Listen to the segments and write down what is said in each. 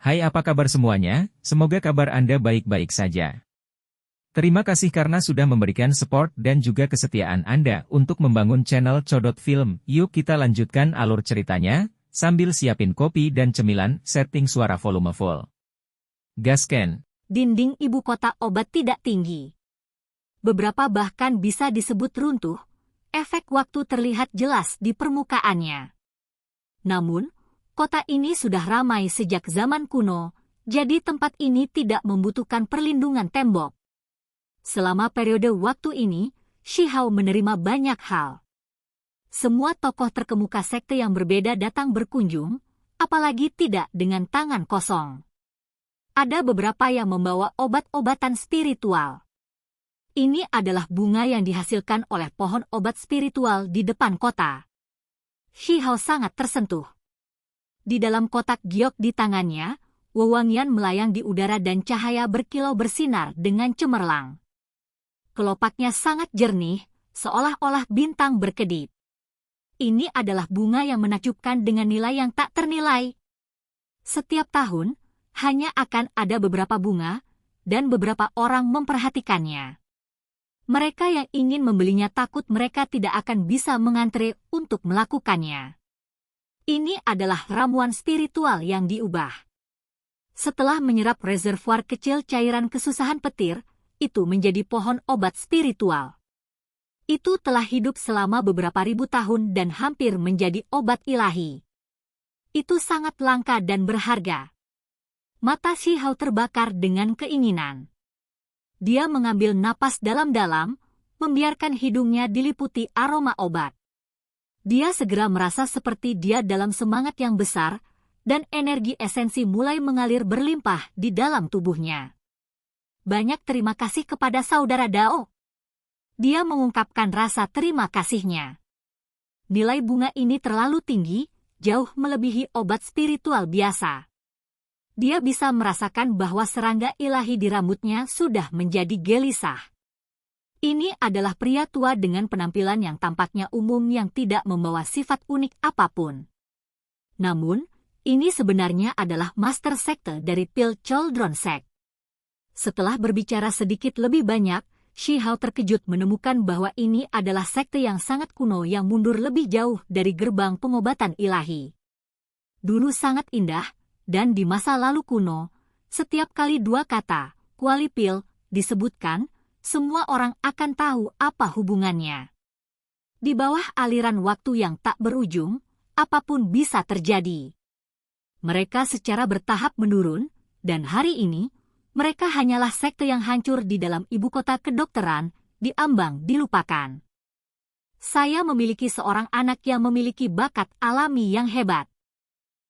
Hai, apa kabar semuanya? Semoga kabar Anda baik-baik saja. Terima kasih karena sudah memberikan support dan juga kesetiaan Anda untuk membangun channel Codot Film. Yuk kita lanjutkan alur ceritanya, sambil siapin kopi dan cemilan, setting suara volume full. Gasken. Dinding ibu kota obat tidak tinggi. Beberapa bahkan bisa disebut runtuh, efek waktu terlihat jelas di permukaannya. Namun, kota ini sudah ramai sejak zaman kuno, jadi tempat ini tidak membutuhkan perlindungan tembok. Selama periode waktu ini, Shihao menerima banyak hal. Semua tokoh terkemuka sekte yang berbeda datang berkunjung, apalagi tidak dengan tangan kosong. Ada beberapa yang membawa obat-obatan spiritual. Ini adalah bunga yang dihasilkan oleh pohon obat spiritual di depan kota. Shihao sangat tersentuh. Di dalam kotak giok di tangannya, wewangian melayang di udara dan cahaya berkilau bersinar dengan cemerlang. Kelopaknya sangat jernih, seolah-olah bintang berkedip. Ini adalah bunga yang menakjubkan dengan nilai yang tak ternilai. Setiap tahun, hanya akan ada beberapa bunga, dan beberapa orang memperhatikannya. Mereka yang ingin membelinya takut mereka tidak akan bisa mengantre untuk melakukannya. Ini adalah ramuan spiritual yang diubah. Setelah menyerap reservoir kecil cairan kesusahan petir, itu menjadi pohon obat spiritual. Itu telah hidup selama beberapa ribu tahun dan hampir menjadi obat ilahi. Itu sangat langka dan berharga. Mata Shihao terbakar dengan keinginan. Dia mengambil napas dalam-dalam, membiarkan hidungnya diliputi aroma obat. Dia segera merasa seperti dia dalam semangat yang besar, dan energi esensi mulai mengalir berlimpah di dalam tubuhnya. Banyak terima kasih kepada saudara Dao. Dia mengungkapkan rasa terima kasihnya. Nilai bunga ini terlalu tinggi, jauh melebihi obat spiritual biasa. Dia bisa merasakan bahwa serangga ilahi di rambutnya sudah menjadi gelisah. Ini adalah pria tua dengan penampilan yang tampaknya umum yang tidak membawa sifat unik apapun. Namun, ini sebenarnya adalah master sekte dari Pil Chaldron Sect. Setelah berbicara sedikit lebih banyak, Shihao terkejut menemukan bahwa ini adalah sekte yang sangat kuno yang mundur lebih jauh dari gerbang pengobatan ilahi. Dulu sangat indah, dan di masa lalu kuno, setiap kali dua kata, kuali pil, disebutkan, semua orang akan tahu apa hubungannya. Di bawah aliran waktu yang tak berujung, apapun bisa terjadi. Mereka secara bertahap menurun, dan hari ini, mereka hanyalah sekte yang hancur di dalam ibu kota kedokteran, diambang dilupakan. Saya memiliki seorang anak yang memiliki bakat alami yang hebat.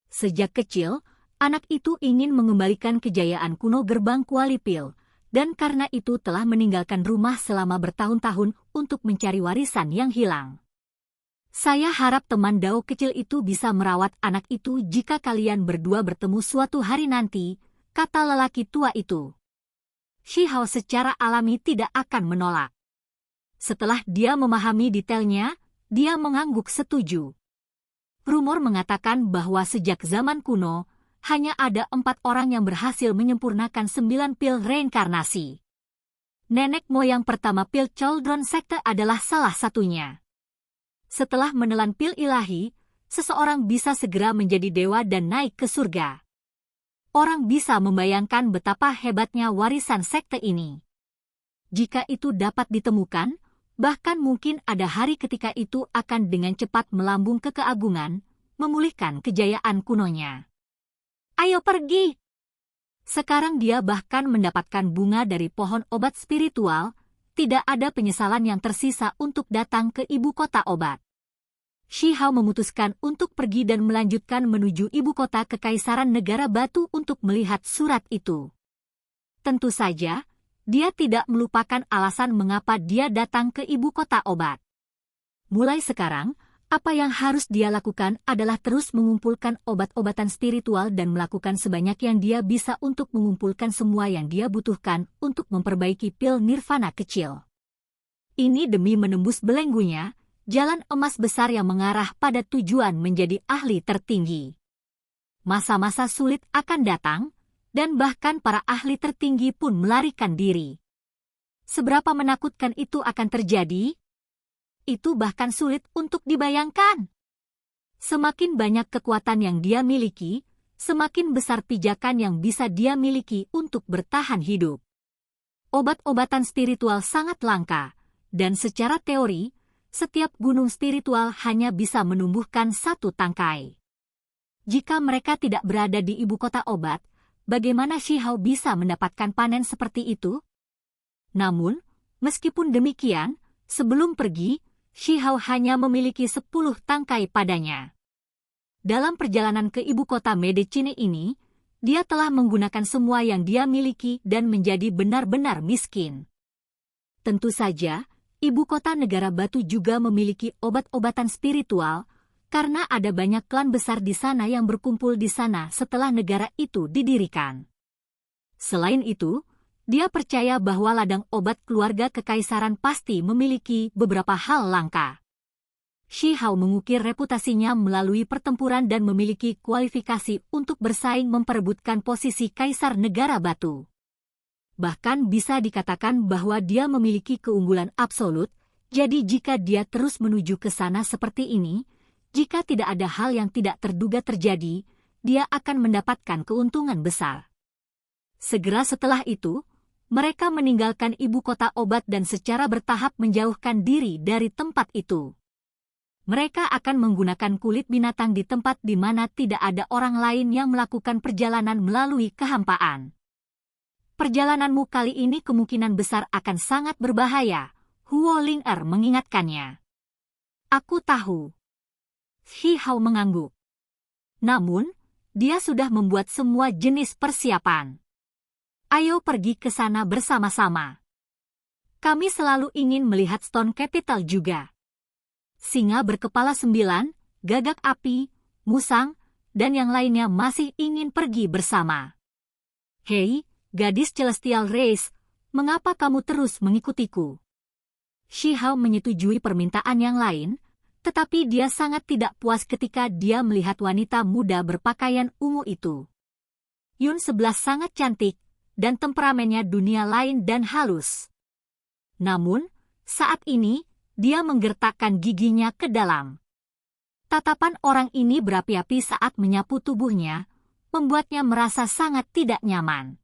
Sejak kecil, anak itu ingin mengembalikan kejayaan kuno gerbang kuali pil, dan karena itu telah meninggalkan rumah selama bertahun-tahun untuk mencari warisan yang hilang. Saya harap teman Dao kecil itu bisa merawat anak itu jika kalian berdua bertemu suatu hari nanti, kata lelaki tua itu. Shihao secara alami tidak akan menolak. Setelah dia memahami detailnya, dia mengangguk setuju. Rumor mengatakan bahwa sejak zaman kuno, hanya ada 4 orang yang berhasil menyempurnakan 9 pil reinkarnasi. Nenek moyang pertama Pil Chaldron Sekte adalah salah satunya. Setelah menelan pil ilahi, seseorang bisa segera menjadi dewa dan naik ke surga. Orang bisa membayangkan betapa hebatnya warisan sekte ini. Jika itu dapat ditemukan, bahkan mungkin ada hari ketika itu akan dengan cepat melambung ke keagungan, memulihkan kejayaan kunonya. Ayo pergi! Sekarang dia bahkan mendapatkan bunga dari pohon obat spiritual, tidak ada penyesalan yang tersisa untuk datang ke ibu kota obat. Shihao memutuskan untuk pergi dan melanjutkan menuju ibu kota Kekaisaran Negara Batu untuk melihat surat itu. Tentu saja, dia tidak melupakan alasan mengapa dia datang ke ibu kota obat. Mulai sekarang, apa yang harus dia lakukan adalah terus mengumpulkan obat-obatan spiritual dan melakukan sebanyak yang dia bisa untuk mengumpulkan semua yang dia butuhkan untuk memperbaiki pil nirvana kecil. Ini demi menembus belenggunya, jalan emas besar yang mengarah pada tujuan menjadi ahli tertinggi. Masa-masa sulit akan datang, dan bahkan para ahli tertinggi pun melarikan diri. Seberapa menakutkan itu akan terjadi? Itu bahkan sulit untuk dibayangkan. Semakin banyak kekuatan yang dia miliki, semakin besar pijakan yang bisa dia miliki untuk bertahan hidup. Obat-obatan spiritual sangat langka, dan secara teori, setiap gunung spiritual hanya bisa menumbuhkan satu tangkai. Jika mereka tidak berada di ibu kota obat, bagaimana Shihao bisa mendapatkan panen seperti itu? Namun, meskipun demikian, sebelum pergi, Shihao hanya memiliki 10 tangkai padanya. Dalam perjalanan ke ibu kota Medicine ini, dia telah menggunakan semua yang dia miliki dan menjadi benar-benar miskin. Tentu saja, ibu kota negara batu juga memiliki obat-obatan spiritual, karena ada banyak klan besar di sana yang berkumpul di sana setelah negara itu didirikan. Selain itu, dia percaya bahwa ladang obat keluarga kekaisaran pasti memiliki beberapa hal langka. Shihao mengukir reputasinya melalui pertempuran dan memiliki kualifikasi untuk bersaing memperebutkan posisi kaisar negara batu. Bahkan bisa dikatakan bahwa dia memiliki keunggulan absolut, jadi jika dia terus menuju ke sana seperti ini, jika tidak ada hal yang tidak terduga terjadi, dia akan mendapatkan keuntungan besar. Segera setelah itu, mereka meninggalkan ibu kota obat dan secara bertahap menjauhkan diri dari tempat itu. Mereka akan menggunakan kulit binatang di tempat di mana tidak ada orang lain yang melakukan perjalanan melalui kehampaan. Perjalananmu kali ini kemungkinan besar akan sangat berbahaya, Huo Ling-er mengingatkannya. Aku tahu. Shihao mengangguk. Namun, dia sudah membuat semua jenis persiapan. Ayo pergi ke sana bersama-sama. Kami selalu ingin melihat Stone Capital juga. Singa berkepala 9, gagak api, musang, dan yang lainnya masih ingin pergi bersama. Hei, gadis Celestial Race, mengapa kamu terus mengikutiku? Shihao menyetujui permintaan yang lain, tetapi dia sangat tidak puas ketika dia melihat wanita muda berpakaian ungu itu. Yun 11 sangat cantik, dan temperamennya dunia lain dan halus. Namun, saat ini, dia menggertakkan giginya ke dalam. Tatapan orang ini berapi-api saat menyapu tubuhnya, membuatnya merasa sangat tidak nyaman.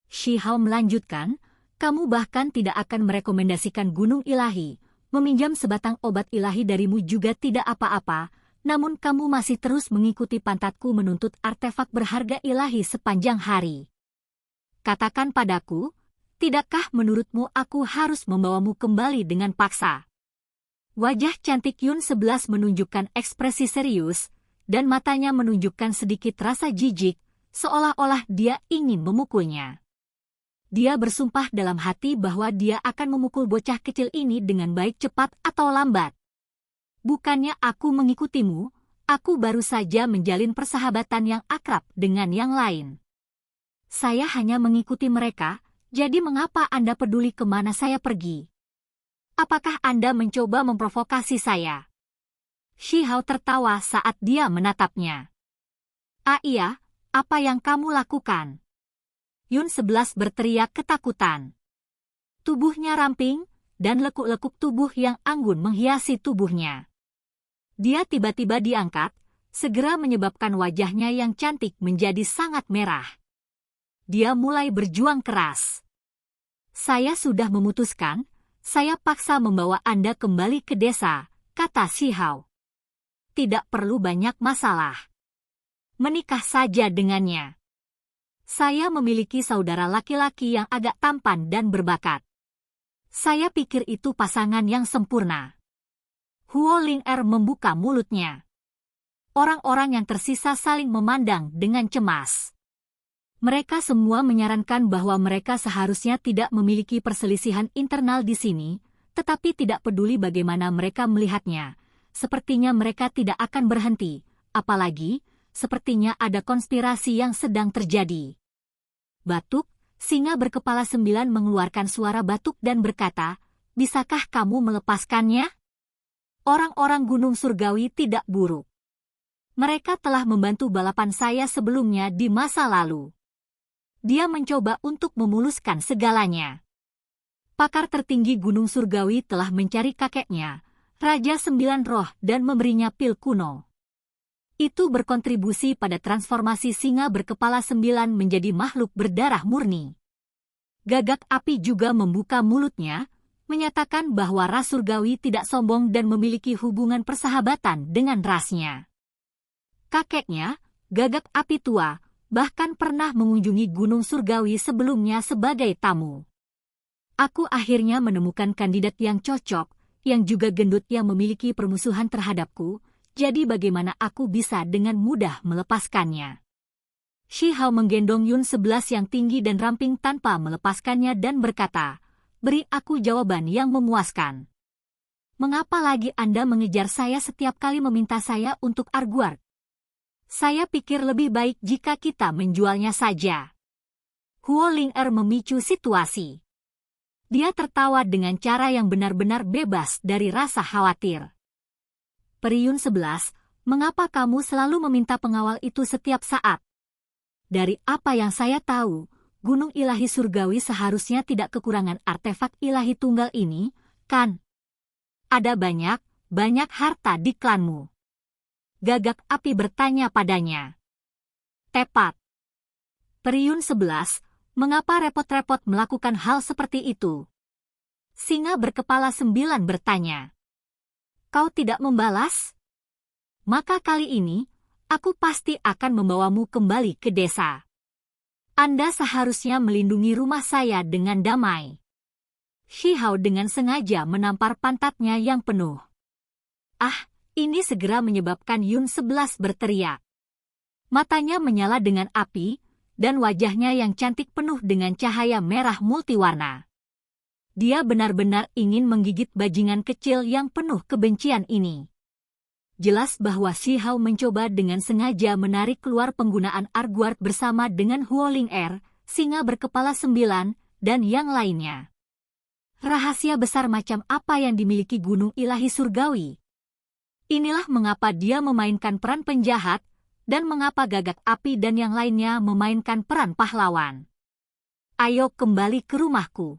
Shihao melanjutkan, kamu bahkan tidak akan merekomendasikan gunung ilahi, meminjam sebatang obat ilahi darimu juga tidak apa-apa, namun kamu masih terus mengikuti pantatku menuntut artefak berharga ilahi sepanjang hari. Katakan padaku, tidakkah menurutmu aku harus membawamu kembali dengan paksa? Wajah cantik Yun 11 menunjukkan ekspresi serius, dan matanya menunjukkan sedikit rasa jijik, seolah-olah dia ingin memukulnya. Dia bersumpah dalam hati bahwa dia akan memukul bocah kecil ini dengan baik cepat atau lambat. Bukannya aku mengikutimu, aku baru saja menjalin persahabatan yang akrab dengan yang lain. Saya hanya mengikuti mereka, jadi mengapa Anda peduli kemana saya pergi? Apakah Anda mencoba memprovokasi saya? Shihao tertawa saat dia menatapnya. Ah iya, apa yang kamu lakukan? Yun 11 berteriak ketakutan. Tubuhnya ramping, dan lekuk-lekuk tubuh yang anggun menghiasi tubuhnya. Dia tiba-tiba diangkat, segera menyebabkan wajahnya yang cantik menjadi sangat merah. Dia mulai berjuang keras. Saya sudah memutuskan, saya paksa membawa Anda kembali ke desa, kata Shihao. Tidak perlu banyak masalah. Menikah saja dengannya. Saya memiliki saudara laki-laki yang agak tampan dan berbakat. Saya pikir itu pasangan yang sempurna. Huo Ling-er membuka mulutnya. Orang-orang yang tersisa saling memandang dengan cemas. Mereka semua menyarankan bahwa mereka seharusnya tidak memiliki perselisihan internal di sini, tetapi tidak peduli bagaimana mereka melihatnya. Sepertinya mereka tidak akan berhenti, apalagi, sepertinya ada konspirasi yang sedang terjadi. Batuk, singa berkepala 9 mengeluarkan suara batuk dan berkata, bisakah kamu melepaskannya? Orang-orang gunung surgawi tidak buruk. Mereka telah membantu balapan saya sebelumnya di masa lalu. Dia mencoba untuk memuluskan segalanya. Pakar tertinggi Gunung Surgawi telah mencari kakeknya, Raja Sembilan Roh, dan memberinya pil kuno. Itu berkontribusi pada transformasi singa berkepala 9 menjadi makhluk berdarah murni. Gagak api juga membuka mulutnya, menyatakan bahwa ras Surgawi tidak sombong dan memiliki hubungan persahabatan dengan rasnya. Kakeknya, Gagak api tua, bahkan pernah mengunjungi Gunung Surgawi sebelumnya sebagai tamu. Aku akhirnya menemukan kandidat yang cocok, yang juga gendut yang memiliki permusuhan terhadapku, jadi bagaimana aku bisa dengan mudah melepaskannya? Shi Hao menggendong Yun 11 yang tinggi dan ramping tanpa melepaskannya dan berkata, "Beri aku jawaban yang memuaskan. Mengapa lagi Anda mengejar saya setiap kali meminta saya untuk arguar? Saya pikir lebih baik jika kita menjualnya saja." Huo Ling-er memicu situasi. Dia tertawa dengan cara yang benar-benar bebas dari rasa khawatir. "Peri Yun 11, mengapa kamu selalu meminta pengawal itu setiap saat? Dari apa yang saya tahu, Gunung Ilahi Surgawi seharusnya tidak kekurangan artefak ilahi tunggal ini, kan? Ada banyak harta di klanmu." Gagak api bertanya padanya. "Tepat. Peri Yun 11, mengapa repot-repot melakukan hal seperti itu?" Singa berkepala 9 bertanya. "Kau tidak membalas? Maka kali ini, aku pasti akan membawamu kembali ke desa. Anda seharusnya melindungi rumah saya dengan damai." Shi Hao dengan sengaja menampar pantatnya yang penuh. Ini segera menyebabkan Yun 11 berteriak. Matanya menyala dengan api, dan wajahnya yang cantik penuh dengan cahaya merah multiwarna. Dia benar-benar ingin menggigit bajingan kecil yang penuh kebencian ini. Jelas bahwa Shi Hao mencoba dengan sengaja menarik keluar penggunaan arguard bersama dengan Huo Ling-er, singa berkepala 9, dan yang lainnya. Rahasia besar macam apa yang dimiliki Gunung Ilahi Surgawi? Inilah mengapa dia memainkan peran penjahat, dan mengapa Gagak Api dan yang lainnya memainkan peran pahlawan. Ayo kembali ke rumahku.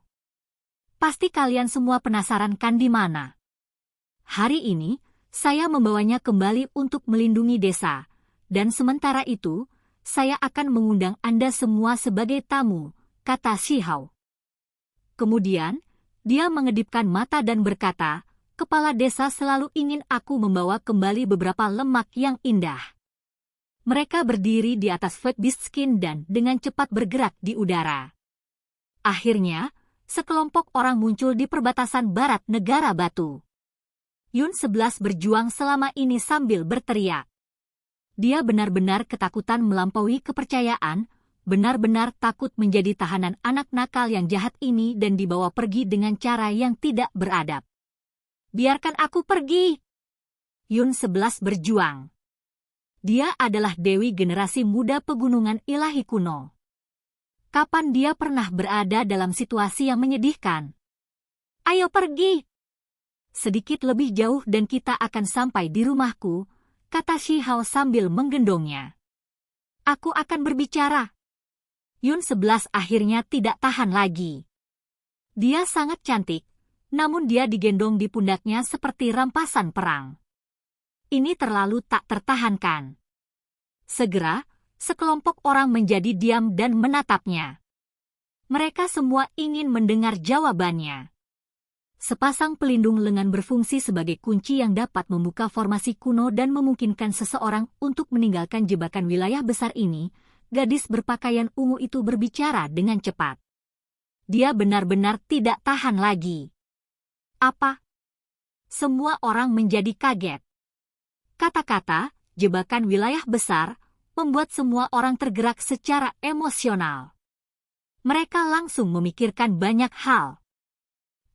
Pasti kalian semua penasaran kan di mana? Hari ini, saya membawanya kembali untuk melindungi desa, dan sementara itu, saya akan mengundang Anda semua sebagai tamu, kata Shi Hao. Kemudian, dia mengedipkan mata dan berkata, "Kepala desa selalu ingin aku membawa kembali beberapa lemak yang indah." Mereka berdiri di atas Fat Beast Skin dan dengan cepat bergerak di udara. Akhirnya, sekelompok orang muncul di perbatasan barat negara batu. Yun 11 berjuang selama ini sambil berteriak. Dia benar-benar ketakutan melampaui kepercayaan, benar-benar takut menjadi tahanan anak nakal yang jahat ini dan dibawa pergi dengan cara yang tidak beradab. "Biarkan aku pergi!" Yun 11 berjuang. Dia adalah dewi generasi muda pegunungan ilahi kuno. Kapan dia pernah berada dalam situasi yang menyedihkan? "Ayo pergi! Sedikit lebih jauh dan kita akan sampai di rumahku," kata Shi Hao sambil menggendongnya. "Aku akan berbicara." Yun 11 akhirnya tidak tahan lagi. Dia sangat cantik, namun dia digendong di pundaknya seperti rampasan perang. Ini terlalu tak tertahankan. Segera, sekelompok orang menjadi diam dan menatapnya. Mereka semua ingin mendengar jawabannya. Sepasang pelindung lengan berfungsi sebagai kunci yang dapat membuka formasi kuno dan memungkinkan seseorang untuk meninggalkan jebakan wilayah besar ini. Gadis berpakaian ungu itu berbicara dengan cepat. Dia benar-benar tidak tahan lagi. "Apa?" Semua orang menjadi kaget. Kata-kata, jebakan wilayah besar, membuat semua orang tergerak secara emosional. Mereka langsung memikirkan banyak hal.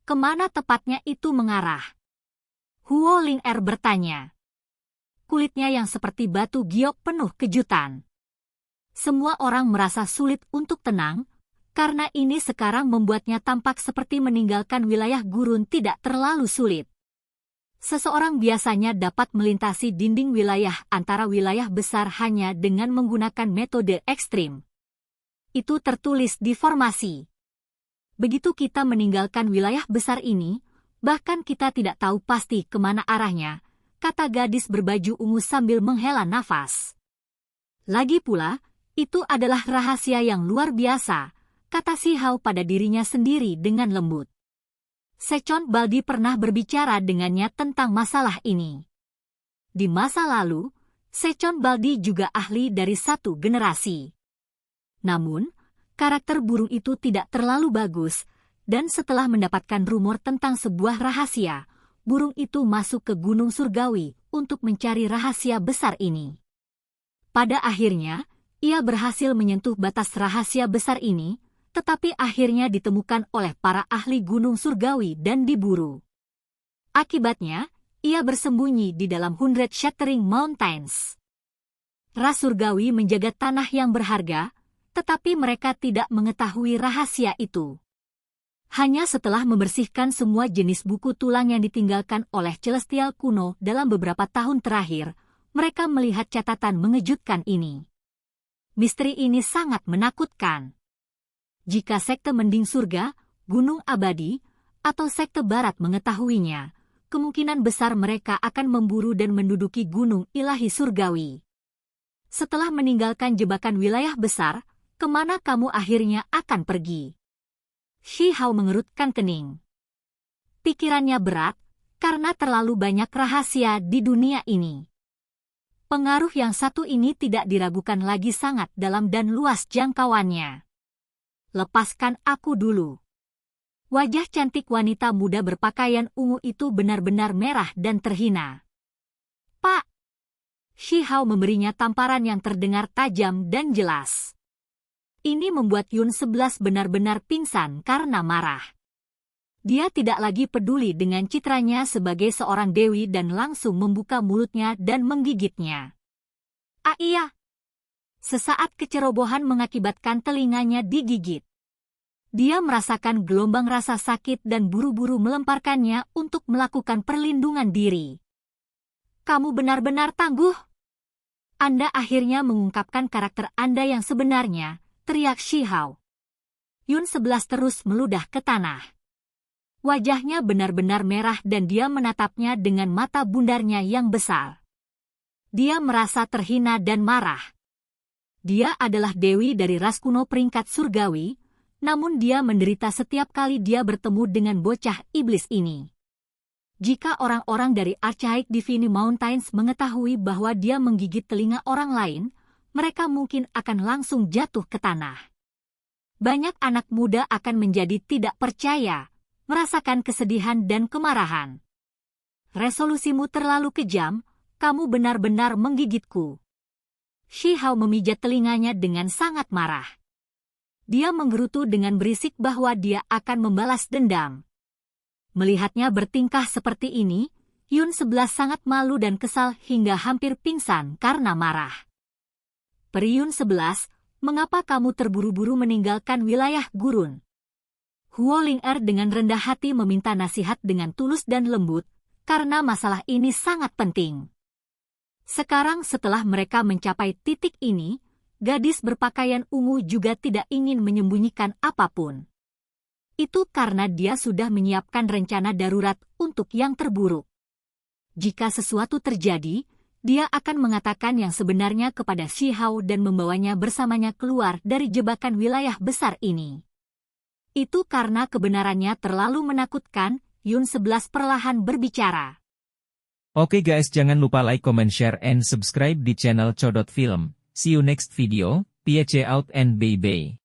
Kemana tepatnya itu mengarah? Huo Ling-er bertanya. Kulitnya yang seperti batu giok penuh kejutan. Semua orang merasa sulit untuk tenang, karena ini sekarang membuatnya tampak seperti meninggalkan wilayah gurun tidak terlalu sulit. Seseorang biasanya dapat melintasi dinding wilayah antara wilayah besar hanya dengan menggunakan metode ekstrim. Itu tertulis di formasi. Begitu kita meninggalkan wilayah besar ini, bahkan kita tidak tahu pasti kemana arahnya, kata gadis berbaju ungu sambil menghela nafas. Lagi pula, itu adalah rahasia yang luar biasa, kata Si Hao pada dirinya sendiri dengan lembut. Sechon Baldi pernah berbicara dengannya tentang masalah ini. Di masa lalu, Sechon Baldi juga ahli dari satu generasi. Namun, karakter burung itu tidak terlalu bagus, dan setelah mendapatkan rumor tentang sebuah rahasia, burung itu masuk ke Gunung Surgawi untuk mencari rahasia besar ini. Pada akhirnya, ia berhasil menyentuh batas rahasia besar ini, tetapi akhirnya ditemukan oleh para ahli Gunung Surgawi dan diburu. Akibatnya, ia bersembunyi di dalam 100 Shattering Mountains. Ras Surgawi menjaga tanah yang berharga, tetapi mereka tidak mengetahui rahasia itu. Hanya setelah membersihkan semua jenis buku tulang yang ditinggalkan oleh Celestial kuno dalam beberapa tahun terakhir, mereka melihat catatan mengejutkan ini. Misteri ini sangat menakutkan. Jika sekte Mending Surga, Gunung Abadi, atau sekte Barat mengetahuinya, kemungkinan besar mereka akan memburu dan menduduki Gunung Ilahi Surgawi. Setelah meninggalkan jebakan wilayah besar, kemana kamu akhirnya akan pergi? Si Hao mengerutkan kening. Pikirannya berat, karena terlalu banyak rahasia di dunia ini. Pengaruh yang satu ini tidak diragukan lagi sangat dalam dan luas jangkauannya. Lepaskan aku dulu. Wajah cantik wanita muda berpakaian ungu itu benar-benar merah dan terhina. Pak! Si Hao memberinya tamparan yang terdengar tajam dan jelas. Ini membuat Yun 11 benar-benar pingsan karena marah. Dia tidak lagi peduli dengan citranya sebagai seorang dewi dan langsung membuka mulutnya dan menggigitnya. Ah iya! Sesaat kecerobohan mengakibatkan telinganya digigit. Dia merasakan gelombang rasa sakit dan buru-buru melemparkannya untuk melakukan perlindungan diri. Kamu benar-benar tangguh. Anda akhirnya mengungkapkan karakter Anda yang sebenarnya, teriak Si Hao. Yun 11 terus meludah ke tanah. Wajahnya benar-benar merah dan dia menatapnya dengan mata bundarnya yang besar. Dia merasa terhina dan marah. Dia adalah dewi dari ras kuno peringkat surgawi, namun dia menderita setiap kali dia bertemu dengan bocah iblis ini. Jika orang-orang dari Archaic Divine Mountains mengetahui bahwa dia menggigit telinga orang lain, mereka mungkin akan langsung jatuh ke tanah. Banyak anak muda akan menjadi tidak percaya, merasakan kesedihan dan kemarahan. Resolusimu terlalu kejam, kamu benar-benar menggigitku. Si Hao memijat telinganya dengan sangat marah. Dia menggerutu dengan berisik bahwa dia akan membalas dendam. Melihatnya bertingkah seperti ini, Yun 11 sangat malu dan kesal hingga hampir pingsan karena marah. Peri Yun 11, mengapa kamu terburu-buru meninggalkan wilayah gurun? Huo Ling-er dengan rendah hati meminta nasihat dengan tulus dan lembut, karena masalah ini sangat penting. Sekarang setelah mereka mencapai titik ini, gadis berpakaian ungu juga tidak ingin menyembunyikan apapun. Itu karena dia sudah menyiapkan rencana darurat untuk yang terburuk. Jika sesuatu terjadi, dia akan mengatakan yang sebenarnya kepada Si Hao dan membawanya bersamanya keluar dari jebakan wilayah besar ini. Itu karena kebenarannya terlalu menakutkan, Yun 11 perlahan berbicara. Oke guys, jangan lupa like, comment, share, and subscribe di channel Codot Film. See you next video, peace out and bye-bye.